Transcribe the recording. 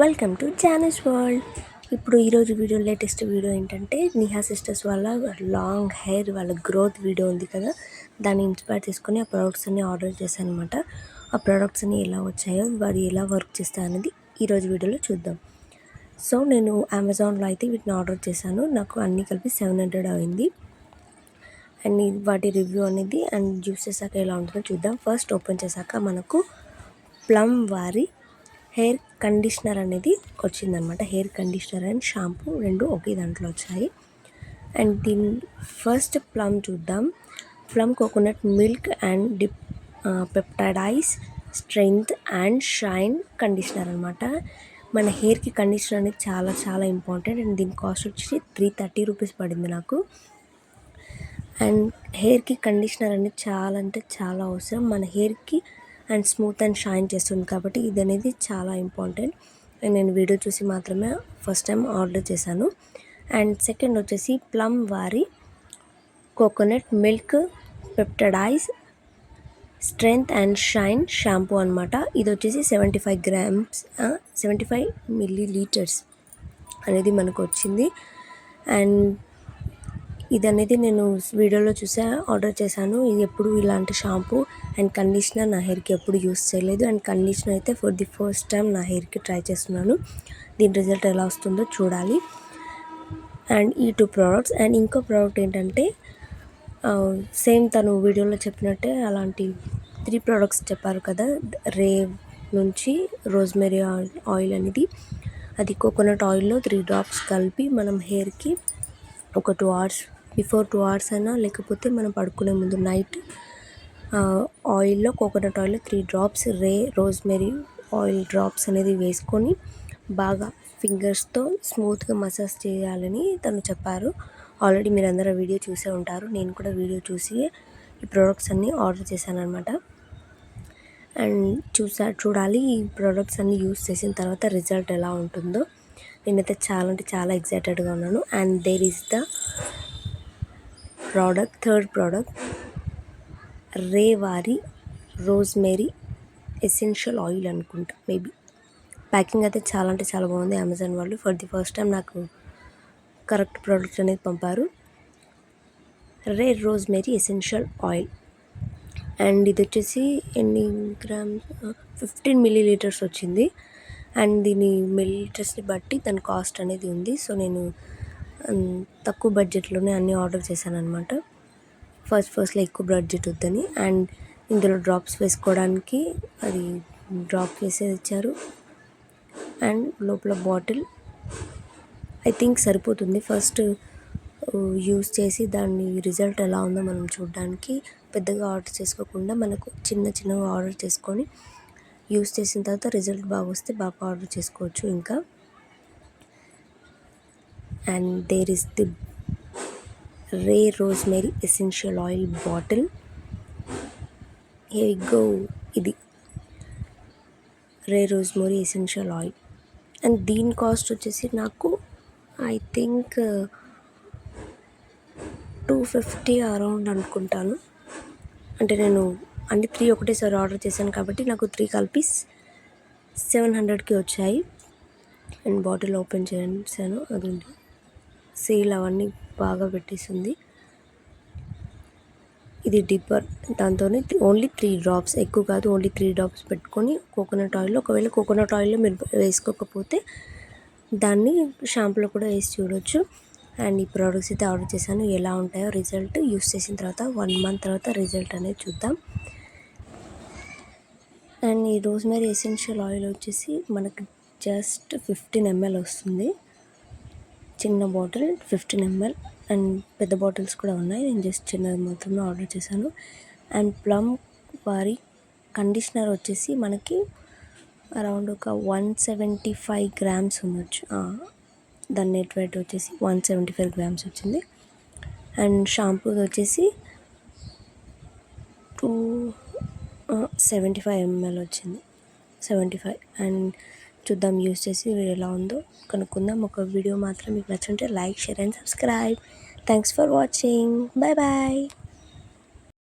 Welcome to జానస్ world. ఇప్పుడు ఈరోజు latest video ఏంటంటే నిహా సిస్టర్స్ వాళ్ళ లాంగ్ హెయిర్ వాళ్ళ గ్రోత్ వీడియో ఉంది కదా, దాన్ని ఇన్స్పైర్ చేసుకొని ఆ ప్రోడక్ట్స్ అన్ని ఆర్డర్ చేశాను అనమాట. ఆ ప్రోడక్ట్స్ అన్ని ఎలా వచ్చాయో, వాడు ఎలా వర్క్ చేస్తా అనేది ఈరోజు వీడియోలో చూద్దాం. సో నేను అమెజాన్లో అయితే వీటిని ఆర్డర్ చేశాను. నాకు అన్నీ కలిపి 700 అయింది. అండ్ వాటి రివ్యూ అనేది అండ్ యూస్ చేశాక ఎలా ఉంటుందో చూద్దాం. ఫస్ట్ ఓపెన్ చేశాక మనకు ప్లమ్ వారి హెయిర్ కండిషనర్ అనేది వచ్చిందనమాట. హెయిర్ కండిషనర్ అండ్ షాంపూ రెండు ఒకే దాంట్లో వచ్చాయి. అండ్ దీని ఫస్ట్ ప్లమ్ చూద్దాం. Plum coconut milk and peptides strength and shine conditioner అనమాట. మన హెయిర్కి కండిషనర్ అనేది చాలా చాలా ఇంపార్టెంట్. అండ్ దీని కాస్ట్ వచ్చి 330 రూపీస్ పడింది నాకు. అండ్ హెయిర్కి కండిషనర్ అనేది చాలా అంటే చాలా అవసరం. మన హెయిర్కి అండ్ స్మూత్ అండ్ షైన్ చేస్తుంది కాబట్టి ఇది అనేది చాలా ఇంపార్టెంట్. అండ్ నేను వీడియో చూసి మాత్రమే ఫస్ట్ టైం ఆర్డర్ చేశాను. అండ్ సెకండ్ వచ్చేసి ప్లమ్ వారి coconut milk peptides strength and shine shampoo అనమాట. ఇది వచ్చేసి 75 గ్రామ్స్ 75 ml అనేది మనకు వచ్చింది. అండ్ ఇది అనేది నేను వీడియోలో చూసా ఆర్డర్ చేశాను. ఇది ఎప్పుడు ఇలాంటి షాంపూ అండ్ కండిషనర్ నా హెయిర్కి ఎప్పుడు యూస్ చేయలేదు. అండ్ కండిషనర్ అయితే ఫర్ ది ఫస్ట్ టైం నా హెయిర్కి ట్రై చేస్తున్నాను. దీని రిజల్ట్ ఎలా వస్తుందో చూడాలి. అండ్ ఈ 2 ప్రోడక్ట్స్. అండ్ ఇంకో ప్రోడక్ట్ ఏంటంటే సేమ్ తను వీడియోలో చెప్పినట్టే అలాంటి 3 ప్రోడక్ట్స్ చెప్పారు కదా. రేవ్ నుంచి రోజ్మెరీ ఆయిల్ అనేది, అది కోకోనట్ ఆయిల్లో 3 డ్రాప్స్ కలిపి మనం హెయిర్కి ఒక 2 hours బిఫోర్ 2 hours అయినా, లేకపోతే మనం పడుకునే ముందు నైట్ ఆయిల్లో కోకోనట్ ఆయిల్లో 3 డ్రాప్స్ రోజ్మెరీ ఆయిల్ డ్రాప్స్ అనేది వేసుకొని బాగా ఫింగర్స్తో స్మూత్గా మసాజ్ చేయాలని తను చెప్పారు. ఆల్రెడీ మీరు అందరూ వీడియో చూసే ఉంటారు. నేను కూడా వీడియో చూసి ఈ ప్రోడక్ట్స్ అన్నీ ఆర్డర్ చేశాను అనమాట. అండ్ చూడాలి ఈ ప్రోడక్ట్స్ అన్నీ యూస్ చేసిన తర్వాత రిజల్ట్ ఎలా ఉంటుందో. నేనైతే చాలా అంటే చాలా ఎక్సైటెడ్గా ఉన్నాను. And there is the third product, Rey వారి రోజ్మెరీ ఎసెన్షియల్ ఆయిల్ అనుకుంటా. మేబీ ప్యాకింగ్ అయితే చాలా అంటే చాలా బాగుంది. అమెజాన్ వాళ్ళు ఫర్ ది ఫస్ట్ టైం నాకు కరెక్ట్ ప్రోడక్ట్ అనేది పంపారు. Rey rosemary essential oil. And ఇది వచ్చేసి ఎన్ని గ్రామ్స్ 15 ml వచ్చింది. అండ్ దీని మిల్లీలీటర్స్ని బట్టి దాని కాస్ట్ అనేది ఉంది. సో నేను తక్కువ బడ్జెట్లోనే అన్నీ ఆర్డర్ చేశాను అనమాట. ఫస్ట్లో ఎక్కువ బడ్జెట్ వద్దని. అండ్ ఇందులో డ్రాప్స్ వేసుకోవడానికి అది డ్రాప్ వేసేది ఇచ్చారు. అండ్ లోపల బాటిల్ ఐ థింక్ సరిపోతుంది. ఫస్ట్ యూస్ చేసి దాని రిజల్ట్ ఎలా ఉందో మనం చూడడానికి పెద్దగా ఆర్డర్ చేసుకోకుండా మనకు చిన్నగా ఆర్డర్ చేసుకొని యూస్ చేసిన తర్వాత రిజల్ట్ బాగా వస్తే బాగా ఆర్డర్ చేసుకోవచ్చు ఇంకా. And there is the Ray rosemary essential oil bottle. Here we go. ఇది Ray rosemary essential oil. And దీని కాస్ట్ వచ్చేసి నాకు ఐ థింక్ 250 అరౌండ్ అనుకుంటాను. అంటే నేను అన్ని 3 ఒకటేసారి ఆర్డర్ చేశాను కాబట్టి నాకు 3 కలిపి 700కి వచ్చాయి. అండ్ బాటిల్ ఓపెన్ చేశాను, అది సీల్ అవన్నీ బాగా పెట్టేసింది. ఇది డిప్పర్, దాంతో ఓన్లీ 3 డ్రాప్స్, ఎక్కువ కాదు, ఓన్లీ 3 డ్రాప్స్ పెట్టుకొని కోకోనట్ ఆయిల్లో, ఒకవేళ కోకోనట్ ఆయిల్లో మీరు వేసుకోకపోతే దాన్ని షాంపూలో కూడా వేసి చూడొచ్చు. అండ్ ఈ ప్రోడక్ట్స్ అయితే ఆర్డర్ చేశాను. ఎలా ఉంటాయో రిజల్ట్ యూస్ చేసిన తర్వాత 1 month తర్వాత రిజల్ట్ అనేది చూద్దాం. అండ్ ఈ రోజ్మెరీ ఎసెన్షియల్ ఆయిల్ వచ్చేసి మనకు జస్ట్ 15 ml వస్తుంది. చిన్న బాటిల్ 15 ml. అండ్ పెద్ద బాటిల్స్ కూడా ఉన్నాయి. నేను జస్ట్ చిన్న మొత్తంలో ఆర్డర్ చేశాను. అండ్ ప్లమ్ వారి కండిషనర్ వచ్చేసి మనకి అరౌండ్ ఒక 175 grams ఉండొచ్చు. దాని నెట్ వెయిట్ వచ్చేసి 175 grams వచ్చింది. అండ్ షాంపూ వచ్చేసి 275 ml వచ్చింది. 75. అండ్ చూద్దాం యూస్ చేసి ఎలా ఉందో కనుక్కుందాం. ఒక వీడియో మాత్రం మీకు నచ్చుంటే like, share and subscribe. Thanks for watching. Bye bye.